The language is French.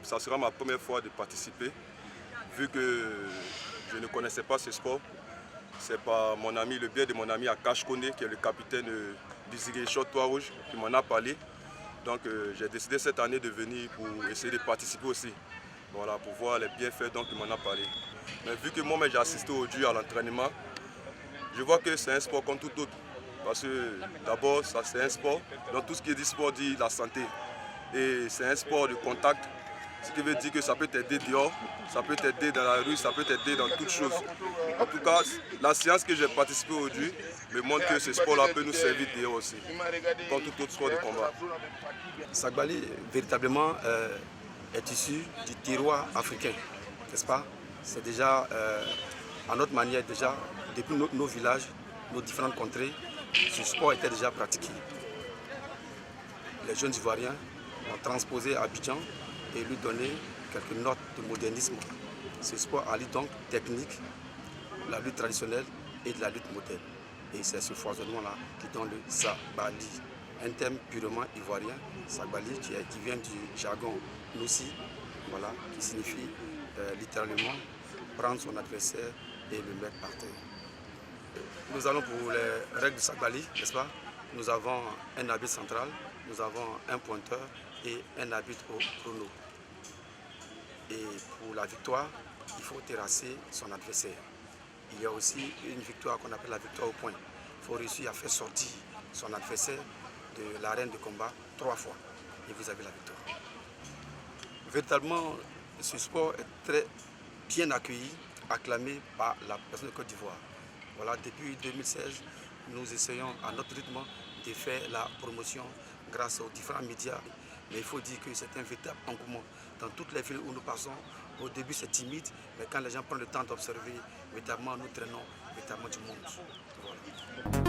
Ça sera ma première fois de participer, vu que je ne connaissais pas ce sport. C'est par mon ami, le biais de mon ami Akash Kone, qui est le capitaine du Ziguinchor Trois-Rouges, qui m'en a parlé. Donc j'ai décidé cette année de venir pour essayer de participer aussi. Voilà, pour voir les bienfaits dont il m'en a parlé. Mais vu que moi j'ai assisté aujourd'hui à l'entraînement, je vois que c'est un sport comme tout autre. Parce que d'abord, c'est un sport. Donc tout ce qui est du sport dit la santé. Et c'est un sport de contact. Ce qui veut dire que ça peut t'aider dehors, ça peut t'aider dans la rue, ça peut t'aider dans toutes choses. En tout cas, la séance que j'ai participé aujourd'hui me montre que ce sport-là peut nous servir dehors aussi, comme tout autre sport de combat. Sagbali, véritablement, est issu du terroir africain, n'est-ce pas? C'est déjà, à notre manière, déjà, depuis nos villages, nos différentes contrées, ce sport était déjà pratiqué. Les jeunes Ivoiriens ont transposé à Abidjan et lui donner quelques notes de modernisme. Ce sport allie donc technique, la lutte traditionnelle et de la lutte moderne. Et c'est ce foisonnement-là qui donne le Sagbali, un terme purement ivoirien, Sagbali, qui vient du jargon Noussi, voilà, qui signifie littéralement prendre son adversaire et le mettre par terre. Nous allons pour les règles du Sagbali, n'est-ce pas? Nous avons un arbitre central, nous avons un pointeur et un arbitre au chrono. Et pour la victoire, il faut terrasser son adversaire. Il y a aussi une victoire qu'on appelle la victoire au point. Il faut réussir à faire sortir son adversaire de l'arène de combat 3 fois. Et vous avez la victoire. Véritablement, ce sport est très bien accueilli, acclamé par la personne de Côte d'Ivoire. Voilà, depuis 2016, nous essayons à notre rythme de faire la promotion grâce aux différents médias. Mais il faut dire que c'est un véritable engouement. Dans toutes les villes où nous passons, au début c'est timide, mais quand les gens prennent le temps d'observer, véritablement nous traînons véritablement du monde. Voilà.